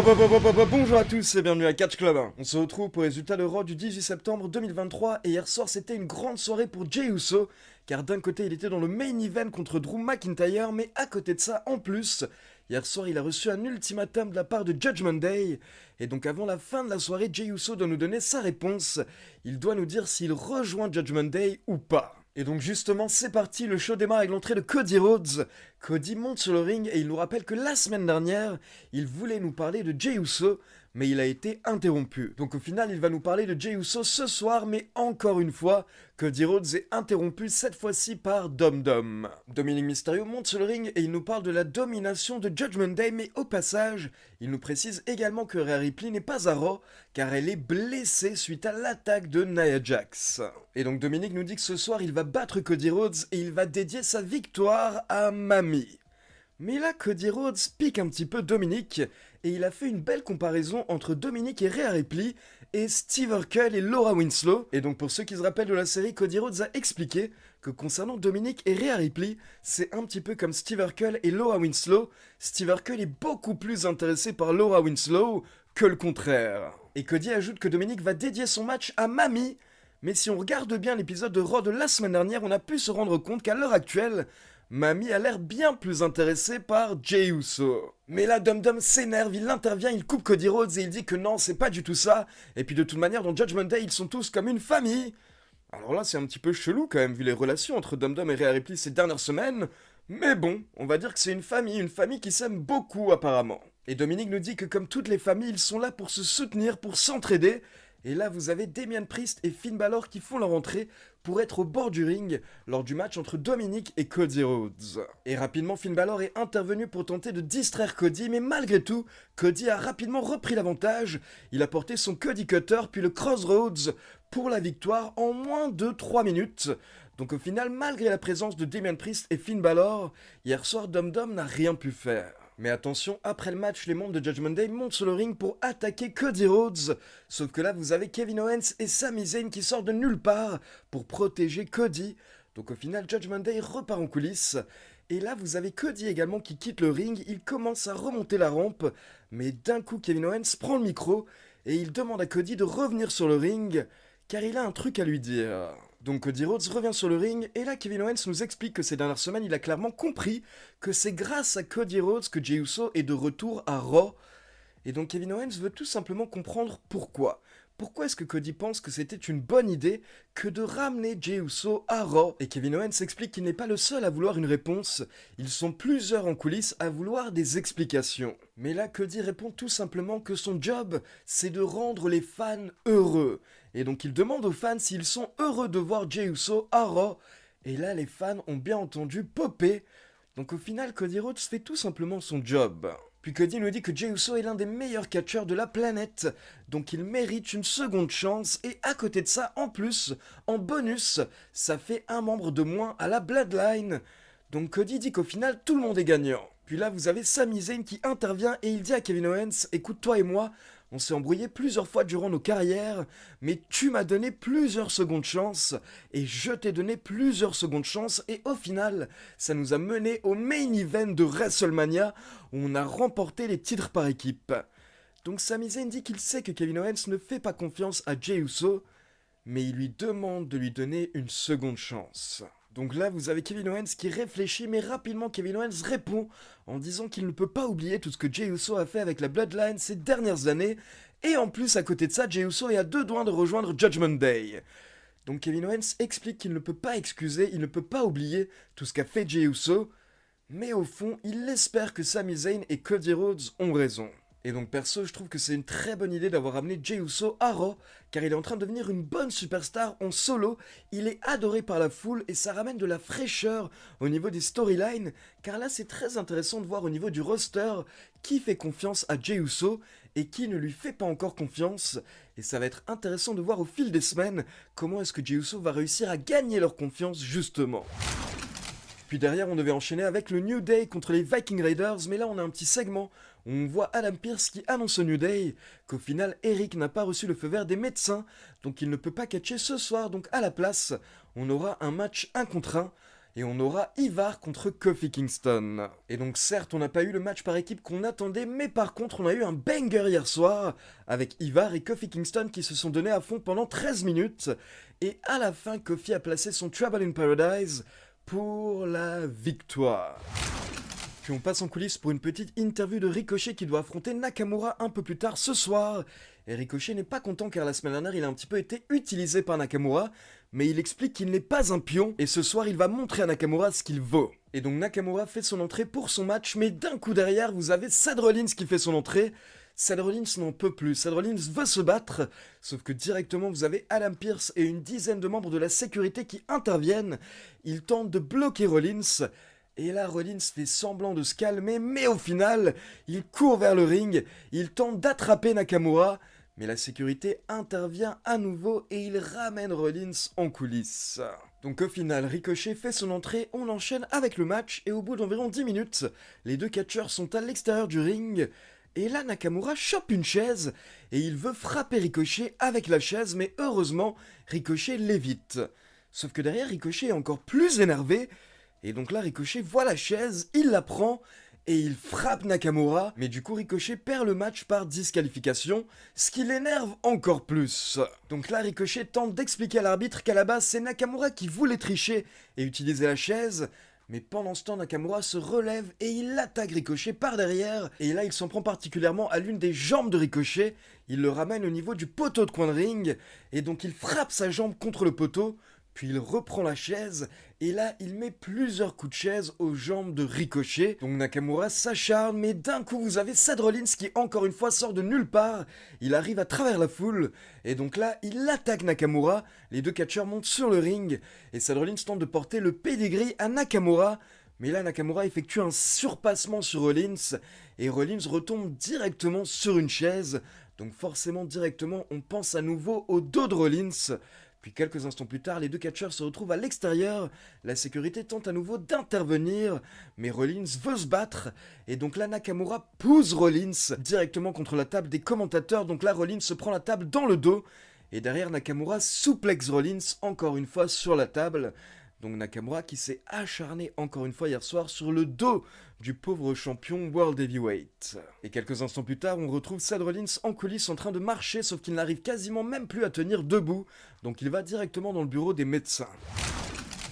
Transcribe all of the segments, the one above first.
Bonjour à tous et bienvenue à Catch Club. On se retrouve pour les résultats de Raw du 18 septembre 2023 et hier soir c'était une grande soirée pour Jey Uso car d'un côté il était dans le main event contre Drew McIntyre mais à côté de ça en plus, hier soir il a reçu un ultimatum de la part de Judgment Day et donc avant la fin de la soirée Jey Uso doit nous donner sa réponse. Il doit nous dire s'il rejoint Judgment Day ou pas. Et donc justement, c'est parti, le show démarre avec l'entrée de Cody Rhodes. Cody monte sur le ring et il nous rappelle que la semaine dernière, il voulait nous parler de Jey Uso, mais il a été interrompu. Donc au final, il va nous parler de Jey Uso ce soir, mais encore une fois, Cody Rhodes est interrompu cette fois-ci par Dom Dom. Dominic Mysterio monte sur le ring et il nous parle de la domination de Judgment Day, mais au passage, il nous précise également que Rhea Ripley n'est pas à Raw, car elle est blessée suite à l'attaque de Nia Jax. Et donc Dominic nous dit que ce soir, il va battre Cody Rhodes et il va dédier sa victoire à Mami. Mais là, Cody Rhodes pique un petit peu Dominic, et il a fait une belle comparaison entre Dominic et Rhea Ripley, et Steve Urkel et Laura Winslow. Et donc pour ceux qui se rappellent de la série, Cody Rhodes a expliqué que concernant Dominic et Rhea Ripley, c'est un petit peu comme Steve Urkel et Laura Winslow. Steve Urkel est beaucoup plus intéressé par Laura Winslow que le contraire. Et Cody ajoute que Dominic va dédier son match à Mami. Mais si on regarde bien l'épisode de Raw de la semaine dernière, on a pu se rendre compte qu'à l'heure actuelle, Mami a l'air bien plus intéressée par Jey Uso. Mais là, Dum Dum s'énerve, il intervient, il coupe Cody Rhodes et il dit que non, c'est pas du tout ça. Et puis de toute manière, dans Judgment Day, ils sont tous comme une famille. Alors là, c'est un petit peu chelou quand même, vu les relations entre Dum Dum et Rhea Ripley ces dernières semaines. Mais bon, on va dire que c'est une famille qui s'aime beaucoup apparemment. Et Dominic nous dit que comme toutes les familles, ils sont là pour se soutenir, pour s'entraider. Et là, vous avez Damien Priest et Finn Balor qui font leur entrée pour être au bord du ring lors du match entre Dominic et Cody Rhodes. Et rapidement, Finn Balor est intervenu pour tenter de distraire Cody, mais malgré tout, Cody a rapidement repris l'avantage. Il a porté son Cody Cutter puis le Crossroads pour la victoire en moins de 3 minutes. Donc au final, malgré la présence de Damien Priest et Finn Balor, hier soir, Dum Dum n'a rien pu faire. Mais attention, après le match, les membres de Judgment Day montent sur le ring pour attaquer Cody Rhodes. Sauf que là, vous avez Kevin Owens et Sami Zayn qui sortent de nulle part pour protéger Cody. Donc au final, Judgment Day repart en coulisses. Et là, vous avez Cody également qui quitte le ring. Il commence à remonter la rampe. Mais d'un coup, Kevin Owens prend le micro et il demande à Cody de revenir sur le ring car il a un truc à lui dire. Donc Cody Rhodes revient sur le ring et là Kevin Owens nous explique que ces dernières semaines il a clairement compris que c'est grâce à Cody Rhodes que Jey Uso est de retour à Raw. Et donc Kevin Owens veut tout simplement comprendre pourquoi. Pourquoi est-ce que Cody pense que c'était une bonne idée que de ramener Jey Uso à Raw? Et Kevin Owens explique qu'il n'est pas le seul à vouloir une réponse, ils sont plusieurs en coulisses à vouloir des explications. Mais là Cody répond tout simplement que son job c'est de rendre les fans heureux. Et donc il demande aux fans s'ils sont heureux de voir Jey Uso à Raw. Et là les fans ont bien entendu popper. Donc au final Cody Rhodes fait tout simplement son job. Puis Cody nous dit que Jey Uso est l'un des meilleurs catcheurs de la planète, donc il mérite une seconde chance, et à côté de ça, en plus, en bonus, ça fait un membre de moins à la Bloodline. Donc Cody dit qu'au final, tout le monde est gagnant. Puis là, vous avez Sami Zayn qui intervient et il dit à Kevin Owens, écoute, toi et moi, on s'est embrouillé plusieurs fois durant nos carrières, mais tu m'as donné plusieurs secondes chances, et je t'ai donné plusieurs secondes chances, et au final, ça nous a mené au main event de WrestleMania, où on a remporté les titres par équipe. Donc Sami Zayn dit qu'il sait que Kevin Owens ne fait pas confiance à Jey Uso, mais il lui demande de lui donner une seconde chance. Donc là, vous avez Kevin Owens qui réfléchit, mais rapidement Kevin Owens répond en disant qu'il ne peut pas oublier tout ce que Jey Uso a fait avec la Bloodline ces dernières années, et en plus, à côté de ça, Jey Uso est à 2 doigts de rejoindre Judgment Day. Donc Kevin Owens explique qu'il ne peut pas excuser, il ne peut pas oublier tout ce qu'a fait Jey Uso, mais au fond, il espère que Sami Zayn et Cody Rhodes ont raison. Et donc perso, je trouve que c'est une très bonne idée d'avoir amené Jey Uso à Raw, car il est en train de devenir une bonne superstar en solo, il est adoré par la foule et ça ramène de la fraîcheur au niveau des storylines, car là c'est très intéressant de voir au niveau du roster qui fait confiance à Jey Uso et qui ne lui fait pas encore confiance, et ça va être intéressant de voir au fil des semaines comment est-ce que Jey Uso va réussir à gagner leur confiance justement. Puis derrière, on devait enchaîner avec le New Day contre les Viking Raiders, mais là on a un petit segment où on voit Adam Pearce qui annonce au New Day qu'au final Eric n'a pas reçu le feu vert des médecins, donc il ne peut pas catcher ce soir, donc à la place, on aura un match 1 contre 1. et on aura Ivar contre Kofi Kingston. Et donc certes, on n'a pas eu le match par équipe qu'on attendait, mais par contre, on a eu un banger hier soir avec Ivar et Kofi Kingston qui se sont donnés à fond pendant 13 minutes. Et à la fin, Kofi a placé son Trouble in Paradise pour la victoire. Puis on passe en coulisses pour une petite interview de Ricochet qui doit affronter Nakamura un peu plus tard ce soir. Et Ricochet n'est pas content car la semaine dernière il a un petit peu été utilisé par Nakamura, mais il explique qu'il n'est pas un pion et ce soir il va montrer à Nakamura ce qu'il vaut. Et donc Nakamura fait son entrée pour son match, mais d'un coup derrière vous avez Seth Rollins qui fait son entrée. Seth Rollins n'en peut plus, Seth Rollins veut se battre, sauf que directement vous avez Adam Pearce et une dizaine de membres de la sécurité qui interviennent. Ils tentent de bloquer Rollins. Et là, Rollins fait semblant de se calmer, mais au final, il court vers le ring, il tente d'attraper Nakamura, mais la sécurité intervient à nouveau et il ramène Rollins en coulisses. Donc au final, Ricochet fait son entrée, on enchaîne avec le match, et au bout d'environ 10 minutes, les deux catcheurs sont à l'extérieur du ring, et là Nakamura chope une chaise, et il veut frapper Ricochet avec la chaise, mais heureusement, Ricochet l'évite. Sauf que derrière, Ricochet est encore plus énervé, et donc là, Ricochet voit la chaise, il la prend et il frappe Nakamura. Mais du coup, Ricochet perd le match par disqualification, ce qui l'énerve encore plus. Donc là, Ricochet tente d'expliquer à l'arbitre qu'à la base, c'est Nakamura qui voulait tricher et utiliser la chaise. Mais pendant ce temps, Nakamura se relève et il attaque Ricochet par derrière. Et là, il s'en prend particulièrement à l'une des jambes de Ricochet. Il le ramène au niveau du poteau de coin de ring. Et donc, il frappe sa jambe contre le poteau. Puis il reprend la chaise, et là il met plusieurs coups de chaise aux jambes de Ricochet. Donc Nakamura s'acharne, mais d'un coup vous avez Seth Rollins qui encore une fois sort de nulle part. Il arrive à travers la foule, et donc là il attaque Nakamura. Les deux catcheurs montent sur le ring, et Seth Rollins tente de porter le pedigree à Nakamura. Mais là Nakamura effectue un surpassement sur Rollins, et Rollins retombe directement sur une chaise. Donc forcément directement on pense à nouveau au dos de Rollins. Puis quelques instants plus tard, les deux catcheurs se retrouvent à l'extérieur, la sécurité tente à nouveau d'intervenir, mais Rollins veut se battre, et donc là Nakamura pousse Rollins directement contre la table des commentateurs, donc là Rollins se prend la table dans le dos, et derrière Nakamura souplexe Rollins encore une fois sur la table. Donc Nakamura qui s'est acharné encore une fois hier soir sur le dos du pauvre champion World Heavyweight. Et quelques instants plus tard, on retrouve Seth Rollins en coulisses en train de marcher, sauf qu'il n'arrive quasiment même plus à tenir debout, donc il va directement dans le bureau des médecins.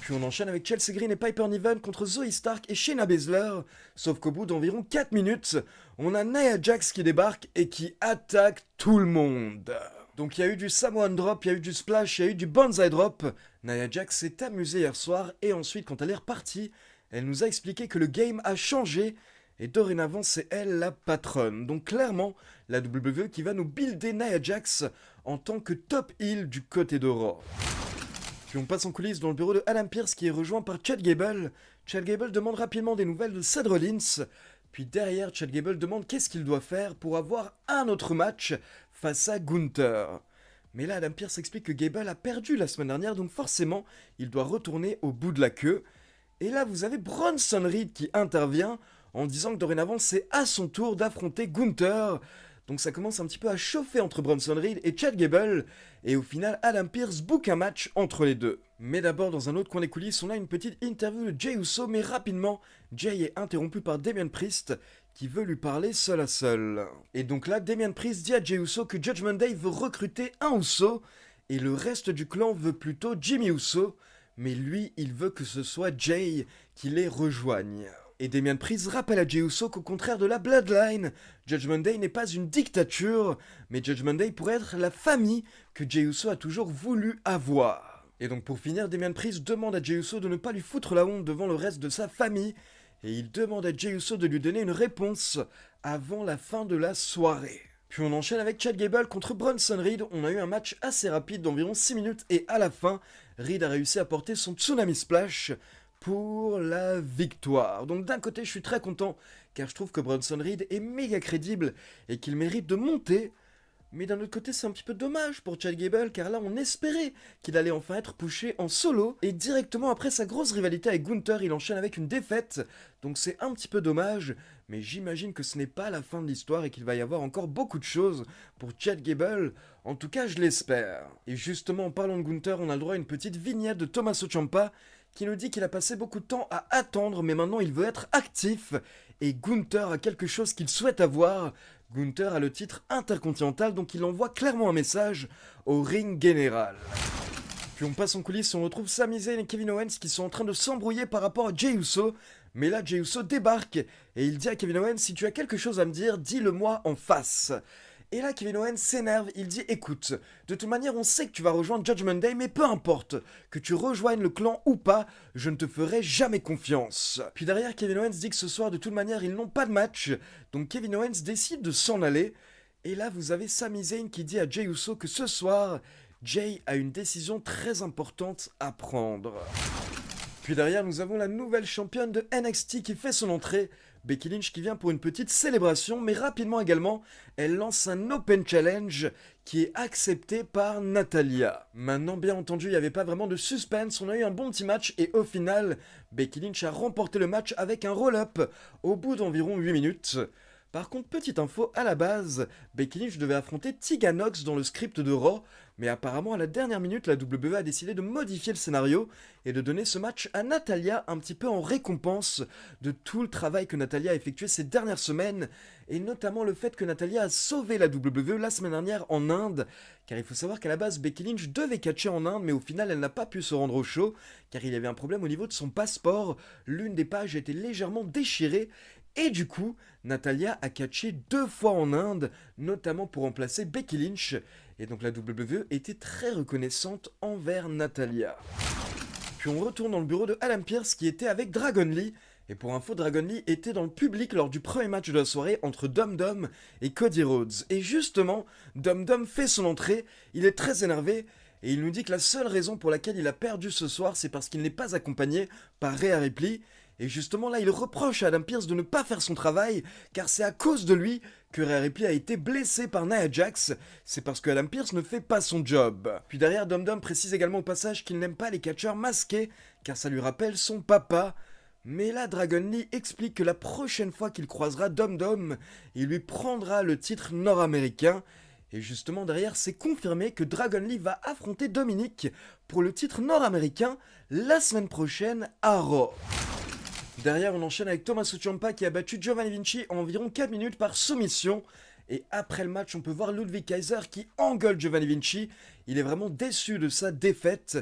Puis on enchaîne avec Chelsea Green et Piper Niven contre Zoe Stark et Shayna Baszler, sauf qu'au bout d'environ 4 minutes, on a Nia Jax qui débarque et qui attaque tout le monde. Donc il y a eu du Samoan Drop, il y a eu du Splash, il y a eu du Banzai Drop. Nia Jax s'est amusée hier soir et ensuite quand elle est repartie, elle nous a expliqué que le game a changé et dorénavant c'est elle la patronne. Donc clairement, la WWE qui va nous builder Nia Jax en tant que top heel du côté de Raw. Puis on passe en coulisses dans le bureau de Adam Pearce qui est rejoint par Chad Gable. Chad Gable demande rapidement des nouvelles de Seth Rollins. Puis derrière, Chad Gable demande qu'est-ce qu'il doit faire pour avoir un autre match face à Gunther. Mais là, Adam Pearce explique que Gable a perdu la semaine dernière, donc forcément, il doit retourner au bout de la queue. Et là, vous avez Bronson Reed qui intervient en disant que dorénavant, c'est à son tour d'affronter Gunther. Donc ça commence un petit peu à chauffer entre Bronson Reed et Chad Gable. Et au final, Adam Pearce book un match entre les deux. Mais d'abord, dans un autre coin des coulisses, on a une petite interview de Jey Uso, mais rapidement, Jey est interrompu par Damien Priest, qui veut lui parler seul à seul. Et donc là, Damien Priest dit à Jey Uso que Judgment Day veut recruter un Uso, et le reste du clan veut plutôt Jimmy Uso, mais lui, il veut que ce soit Jey qui les rejoigne. Et Damien Priest rappelle à Jey Uso qu'au contraire de la Bloodline, Judgment Day n'est pas une dictature, mais Judgment Day pourrait être la famille que Jey Uso a toujours voulu avoir. Et donc pour finir, Damien Priest demande à Jey Uso de ne pas lui foutre la honte devant le reste de sa famille, et il demande à Jey Uso de lui donner une réponse avant la fin de la soirée. Puis on enchaîne avec Chad Gable contre Bronson Reed. On a eu un match assez rapide d'environ 6 minutes et à la fin, Reed a réussi à porter son Tsunami Splash pour la victoire. Donc d'un côté, je suis très content car je trouve que Bronson Reed est méga crédible et qu'il mérite de monter. Mais d'un autre côté, c'est un petit peu dommage pour Chad Gable, car là, on espérait qu'il allait enfin être pushé en solo. Et directement après sa grosse rivalité avec Gunther, il enchaîne avec une défaite. Donc c'est un petit peu dommage, mais j'imagine que ce n'est pas la fin de l'histoire et qu'il va y avoir encore beaucoup de choses pour Chad Gable. En tout cas, je l'espère. Et justement, en parlant de Gunther, on a le droit à une petite vignette de Tommaso Ciampa, qui nous dit qu'il a passé beaucoup de temps à attendre, mais maintenant il veut être actif. Et Gunther a quelque chose qu'il souhaite avoir. Gunther a le titre intercontinental, donc il envoie clairement un message au ring général. Puis on passe en coulisses et on retrouve Sami Zayn et Kevin Owens qui sont en train de s'embrouiller par rapport à Jey Uso. Mais là, Jey Uso débarque et il dit à Kevin Owens, si tu as quelque chose à me dire, dis-le-moi en face. Et là, Kevin Owens s'énerve, il dit, écoute, de toute manière, on sait que tu vas rejoindre Judgment Day, mais peu importe, que tu rejoignes le clan ou pas, je ne te ferai jamais confiance. Puis derrière, Kevin Owens dit que ce soir, de toute manière, ils n'ont pas de match, donc Kevin Owens décide de s'en aller. Et là, vous avez Sami Zayn qui dit à Jey Uso que ce soir, Jey a une décision très importante à prendre. Puis derrière, nous avons la nouvelle championne de NXT qui fait son entrée, Becky Lynch qui vient pour une petite célébration, mais rapidement également, elle lance un Open Challenge qui est accepté par Natalya. Maintenant, bien entendu, il n'y avait pas vraiment de suspense, on a eu un bon petit match et au final, Becky Lynch a remporté le match avec un roll-up au bout d'environ 8 minutes. Par contre, petite info, à la base, Becky Lynch devait affronter Tegan Nox dans le script de Raw, mais apparemment à la dernière minute, la WWE a décidé de modifier le scénario et de donner ce match à Natalya un petit peu en récompense de tout le travail que Natalya a effectué ces dernières semaines, et notamment le fait que Natalya a sauvé la WWE la semaine dernière en Inde, car il faut savoir qu'à la base, Becky Lynch devait catcher en Inde, mais au final, elle n'a pas pu se rendre au show, car il y avait un problème au niveau de son passeport, l'une des pages était légèrement déchirée, et du coup, Natalya a catché 2 fois en Inde, notamment pour remplacer Becky Lynch. Et donc la WWE était très reconnaissante envers Natalya. Puis on retourne dans le bureau de Adam Pearce qui était avec Dragon Lee. Et pour info, Dragon Lee était dans le public lors du premier match de la soirée entre Dum Dum et Cody Rhodes. Et justement, Dum Dum fait son entrée, il est très énervé. Et il nous dit que la seule raison pour laquelle il a perdu ce soir, c'est parce qu'il n'est pas accompagné par Rhea Ripley. Et justement là, il reproche à Adam Pearce de ne pas faire son travail, car c'est à cause de lui que Rhea Ripley a été blessée par Nia Jax. C'est parce que Adam Pearce ne fait pas son job. Puis derrière, Dum Dum précise également au passage qu'il n'aime pas les catcheurs masqués, car ça lui rappelle son papa. Mais là, Dragon Lee explique que la prochaine fois qu'il croisera Dum Dum, il lui prendra le titre nord-américain. Et justement derrière, c'est confirmé que Dragon Lee va affronter Dominic pour le titre nord-américain la semaine prochaine à Raw. Derrière, on enchaîne avec Tommaso Ciampa qui a battu Giovanni Vinci en environ 4 minutes par soumission. Et après le match, on peut voir Ludwig Kaiser qui engueule Giovanni Vinci. Il est vraiment déçu de sa défaite.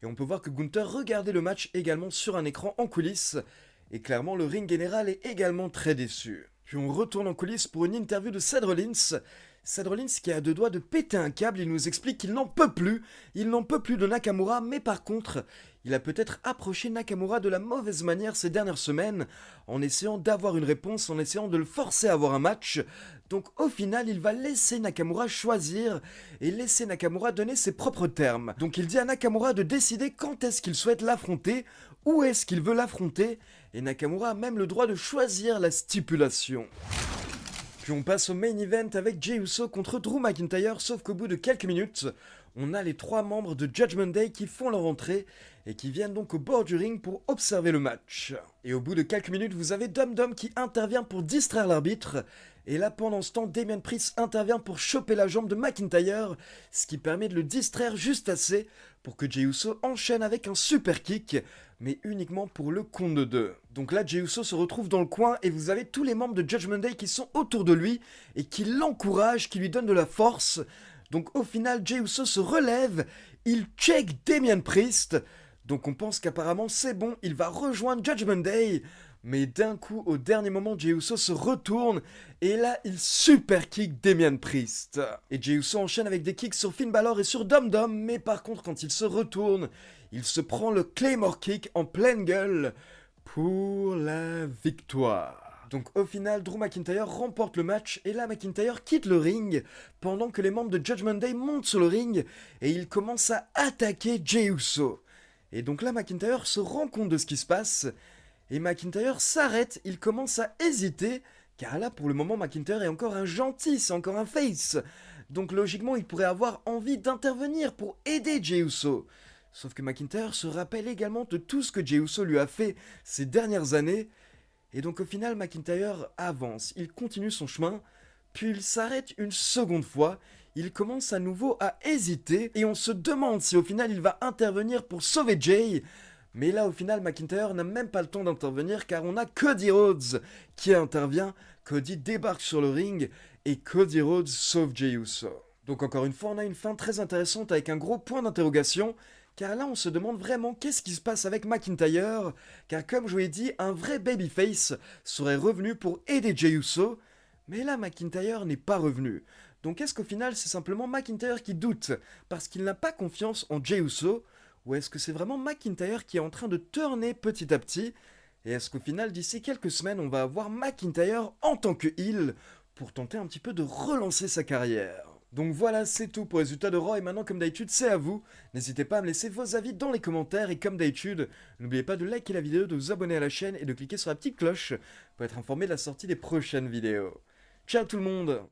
Et on peut voir que Gunther regardait le match également sur un écran en coulisses. Et clairement, le ring général est également très déçu. Puis on retourne en coulisses pour une interview de Seth Rollins. Seth Rollins qui a 2 doigts de péter un câble, il nous explique qu'il n'en peut plus. Il n'en peut plus de Nakamura, mais par contre, il a peut-être approché Nakamura de la mauvaise manière ces dernières semaines, en essayant d'avoir une réponse, en essayant de le forcer à avoir un match. Donc au final, il va laisser Nakamura choisir et laisser Nakamura donner ses propres termes. Donc il dit à Nakamura de décider quand est-ce qu'il souhaite l'affronter, où est-ce qu'il veut l'affronter, et Nakamura a même le droit de choisir la stipulation. Puis on passe au main event avec Jey Uso contre Drew McIntyre, sauf qu'au bout de quelques minutes, on a les 3 membres de Judgment Day qui font leur entrée et qui viennent donc au bord du ring pour observer le match. Et au bout de quelques minutes, vous avez Dum Dum qui intervient pour distraire l'arbitre. Et là, pendant ce temps, Damien Priest intervient pour choper la jambe de McIntyre, ce qui permet de le distraire juste assez pour que Jey Uso enchaîne avec un super kick, mais uniquement pour le compte de 2. Donc là, Jey Uso se retrouve dans le coin et vous avez tous les membres de Judgment Day qui sont autour de lui et qui l'encouragent, qui lui donnent de la force. Donc au final, Jey Uso se relève, il check Damien Priest. Donc on pense qu'apparemment c'est bon, il va rejoindre Judgment Day. Mais d'un coup, au dernier moment, Jey Uso se retourne et là, il super kick Damien Priest. Et Jey Uso enchaîne avec des kicks sur Finn Balor et sur Dum Dum, mais par contre, quand il se retourne, il se prend le Claymore Kick en pleine gueule pour la victoire. Donc au final, Drew McIntyre remporte le match et là, McIntyre quitte le ring pendant que les membres de Judgment Day montent sur le ring et ils commencent à attaquer Jey Uso. Et donc là, McIntyre se rend compte de ce qui se passe. Et McIntyre s'arrête, il commence à hésiter, car là pour le moment McIntyre est encore un gentil, c'est encore un face. Donc logiquement il pourrait avoir envie d'intervenir pour aider Jey Uso. Sauf que McIntyre se rappelle également de tout ce que Jey Uso lui a fait ces dernières années. Et donc au final McIntyre avance, il continue son chemin, puis il s'arrête une seconde fois. Il commence à nouveau à hésiter et on se demande si au final il va intervenir pour sauver Jey. Mais là, au final, McIntyre n'a même pas le temps d'intervenir car on a Cody Rhodes qui intervient. Cody débarque sur le ring et Cody Rhodes sauve Jey Uso. Donc encore une fois, on a une fin très intéressante avec un gros point d'interrogation. Car là, on se demande vraiment qu'est-ce qui se passe avec McIntyre. Car comme je vous l'ai dit, un vrai babyface serait revenu pour aider Jey Uso. Mais là, McIntyre n'est pas revenu. Donc est-ce qu'au final, c'est simplement McIntyre qui doute parce qu'il n'a pas confiance en Jey Uso? Ou est-ce que c'est vraiment McIntyre qui est en train de tourner petit à petit? Et est-ce qu'au final, d'ici quelques semaines, on va avoir McIntyre en tant que heel pour tenter un petit peu de relancer sa carrière? Donc voilà, c'est tout pour les résultats de Raw et maintenant comme d'habitude c'est à vous. N'hésitez pas à me laisser vos avis dans les commentaires et comme d'habitude, n'oubliez pas de liker la vidéo, de vous abonner à la chaîne et de cliquer sur la petite cloche pour être informé de la sortie des prochaines vidéos. Ciao tout le monde!